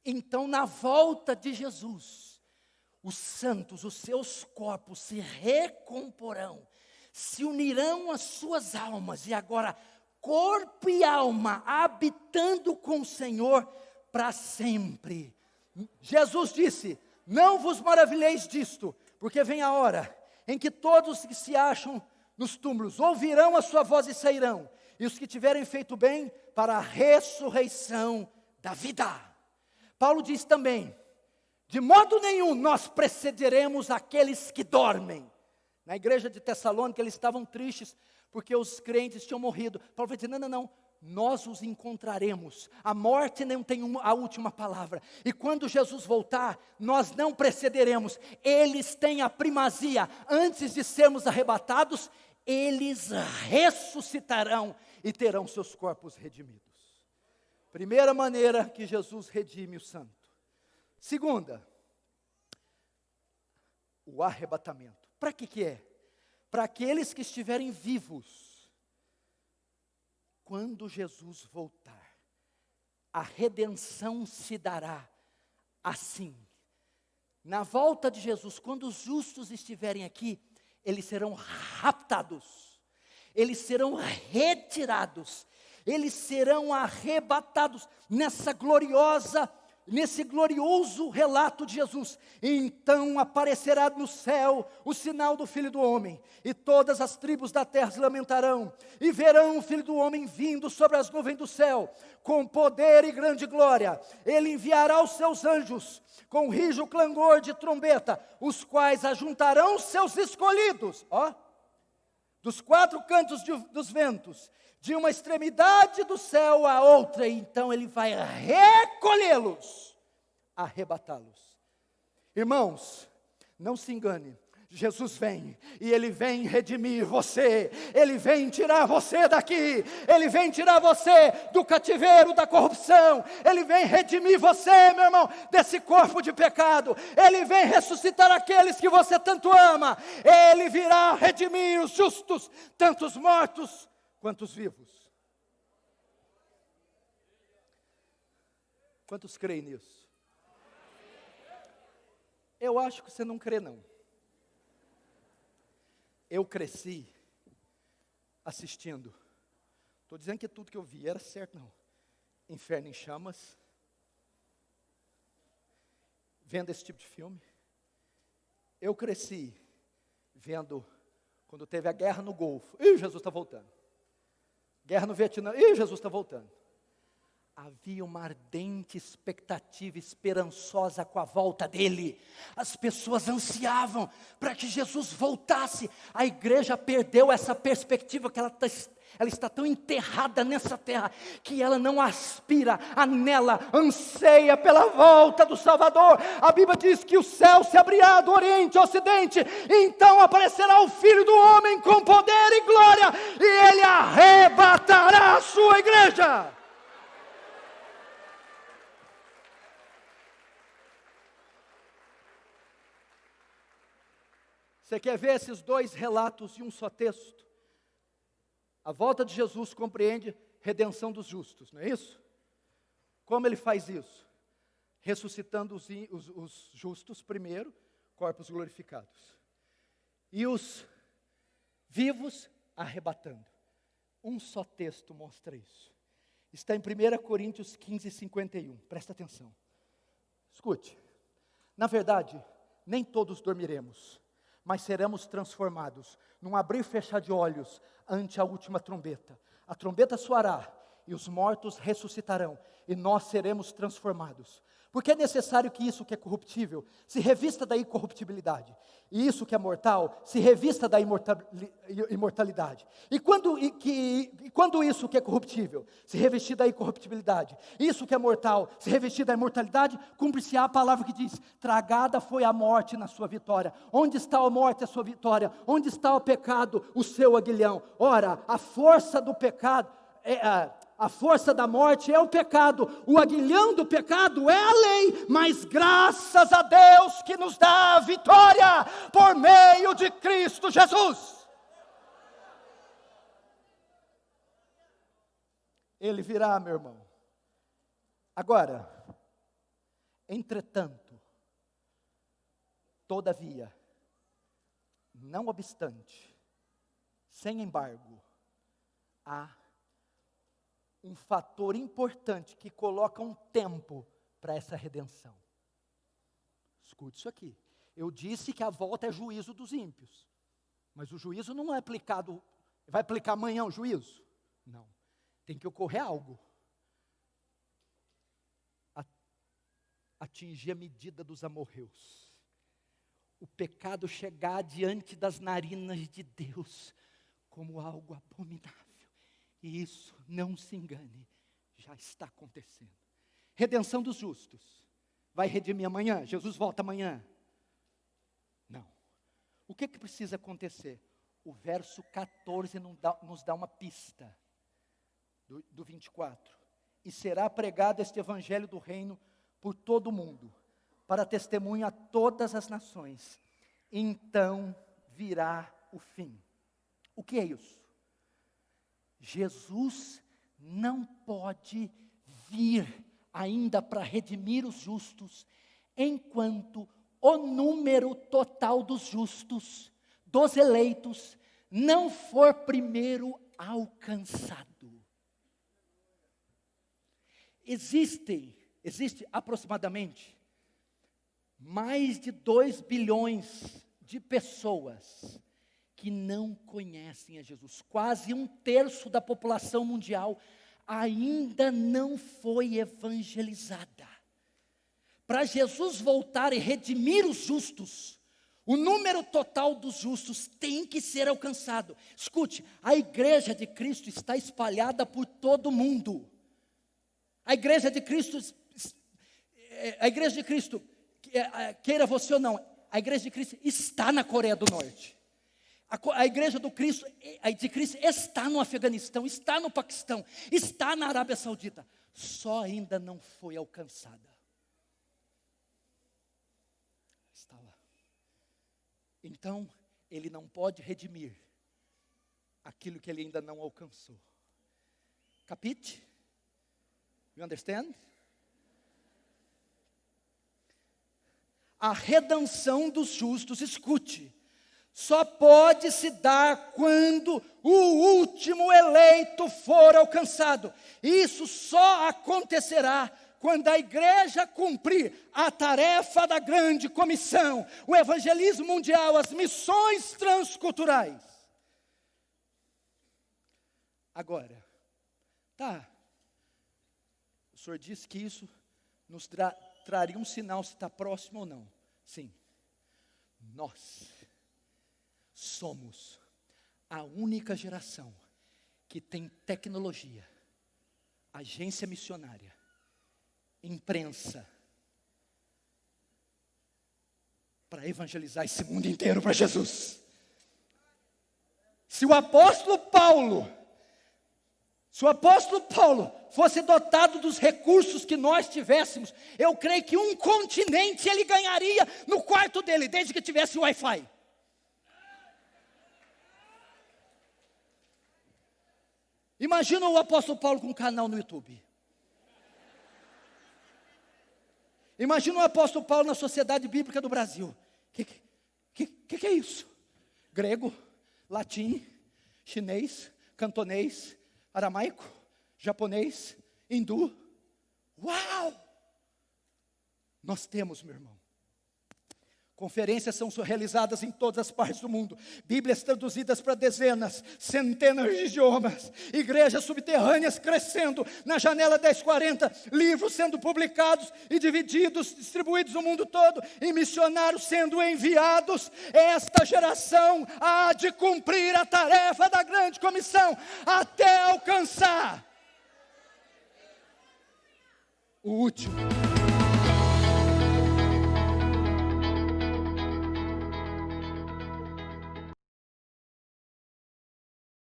Então, na volta de Jesus, os santos, os seus corpos se recomporão, se unirão às suas almas, e agora corpo e alma habitando com o Senhor para sempre. Jesus disse: não vos maravilheis disto, porque vem a hora em que todos que se acham nos túmulos ouvirão a sua voz e sairão, e os que tiverem feito bem para a ressurreição da vida. Paulo diz também: de modo nenhum nós precederemos aqueles que dormem. Na igreja de Tessalônica eles estavam tristes porque os crentes tinham morrido. Paulo vai dizer: não, nós os encontraremos. A morte não tem a última palavra. E quando Jesus voltar, nós não precederemos. Eles têm a primazia. Antes de sermos arrebatados, eles ressuscitarão e terão seus corpos redimidos. Primeira maneira que Jesus redime o santo. Segunda, o arrebatamento. Para que é? Para aqueles que estiverem vivos, quando Jesus voltar, a redenção se dará assim. Na volta de Jesus, quando os justos estiverem aqui, eles serão raptados, eles serão retirados, eles serão arrebatados nesse glorioso relato de Jesus. Então aparecerá no céu o sinal do Filho do Homem, e todas as tribos da terra se lamentarão, e verão o Filho do Homem vindo sobre as nuvens do céu, com poder e grande glória. Ele enviará os seus anjos, com rijo clangor de trombeta, os quais ajuntarão seus escolhidos, dos quatro cantos dos ventos, de uma extremidade do céu à outra, e então ele vai recolhê-los, arrebatá-los. Irmãos, não se engane, Jesus vem, e Ele vem redimir você, Ele vem tirar você daqui, Ele vem tirar você do cativeiro da corrupção, Ele vem redimir você, meu irmão, desse corpo de pecado, Ele vem ressuscitar aqueles que você tanto ama, Ele virá redimir os justos, tanto os mortos quanto os vivos. Quantos creem nisso? Eu acho que você não crê, não. Eu cresci assistindo. Estou dizendo que tudo que eu vi era certo, não. Inferno em Chamas. Vendo esse tipo de filme. Eu cresci vendo quando teve a guerra no Golfo. Ih, Jesus está voltando. Guerra no Vietnã. Ih, Jesus está voltando. Havia uma ardente expectativa esperançosa com a volta dele. As pessoas ansiavam para que Jesus voltasse. A igreja perdeu essa perspectiva, que ela está tão enterrada nessa terra, que ela não aspira, anela, anseia pela volta do Salvador. A Bíblia diz que o céu se abrirá do oriente ao ocidente, então aparecerá o Filho do Homem com poder e glória, e ele arrebatará a sua igreja. Você quer ver esses dois relatos em um só texto? A volta de Jesus compreende redenção dos justos, não é isso? Como ele faz isso? Ressuscitando os justos primeiro, corpos glorificados. E os vivos arrebatando. Um só texto mostra isso. Está em 1 Coríntios 15, 51. Presta atenção. Escute. Na verdade, nem todos dormiremos, mas seremos transformados num abrir e fechar de olhos ante a última trombeta. A trombeta soará e os mortos ressuscitarão e nós seremos transformados. Porque é necessário que isso que é corruptível se revista da incorruptibilidade, e isso que é mortal se revista da imortalidade. E quando isso que é corruptível se revestir da incorruptibilidade, isso que é mortal se revestir da imortalidade, cumpre-se-á a palavra que diz: tragada foi a morte na sua vitória. Onde está a morte, a sua vitória? Onde está o pecado, o seu aguilhão? Ora, a força do pecado a força da morte é o pecado, o aguilhão do pecado é a lei, mas graças a Deus que nos dá a vitória por meio de Cristo Jesus. Ele virá, meu irmão. Agora, Entretanto, todavia, não obstante, sem embargo, há um fator importante que coloca um tempo para essa redenção. Escute isso aqui. Eu disse que a volta é juízo dos ímpios, mas o juízo não é aplicado, vai aplicar amanhã o juízo? Não. Tem que ocorrer algo. Atingir a medida dos amorreus. O pecado chegar diante das narinas de Deus como algo abominável. E isso, não se engane, já está acontecendo. Redenção dos justos. Vai redimir amanhã? Jesus volta amanhã? Não. O que precisa acontecer? O verso 14 nos dá uma pista. Do 24. E será pregado este evangelho do reino por todo o mundo, para testemunho a todas as nações. Então virá o fim. O que é isso? Jesus não pode vir ainda para redimir os justos, enquanto o número total dos justos, dos eleitos, não for primeiro alcançado. Existe aproximadamente mais de 2 bilhões de pessoas que não conhecem a Jesus. Quase 1/3 da população mundial ainda não foi evangelizada. Para Jesus voltar e redimir os justos, o número total dos justos tem que ser alcançado. Escute, a igreja de Cristo está espalhada por todo o mundo. A igreja de Cristo, queira você ou não, a igreja de Cristo está na Coreia do Norte. A igreja de Cristo está no Afeganistão, está no Paquistão, está na Arábia Saudita. Só ainda não foi alcançada. Está lá. Então, ele não pode redimir aquilo que ele ainda não alcançou. Capite? You understand? A redenção dos justos, escute, só pode se dar quando o último eleito for alcançado. Isso só acontecerá quando a igreja cumprir a tarefa da grande comissão, o evangelismo mundial, as missões transculturais. Agora, o senhor disse que isso nos traria um sinal se está próximo ou não. Sim, nós somos a única geração que tem tecnologia, agência missionária, imprensa, para evangelizar esse mundo inteiro para Jesus. Se o apóstolo Paulo fosse dotado dos recursos que nós tivéssemos, eu creio que um continente ele ganharia no quarto dele, desde que tivesse Wi-Fi. Imagina o apóstolo Paulo com um canal no YouTube. Imagina o apóstolo Paulo na Sociedade Bíblica do Brasil. Que é isso? Grego, latim, chinês, cantonês, aramaico, japonês, hindu. Uau! Nós temos, meu irmão. Conferências são realizadas em todas as partes do mundo. Bíblias traduzidas para dezenas, centenas de idiomas. Igrejas subterrâneas crescendo. Na janela 1040, livros sendo publicados e distribuídos no mundo todo. E missionários sendo enviados. Esta geração há de cumprir a tarefa da grande comissão até alcançar o último.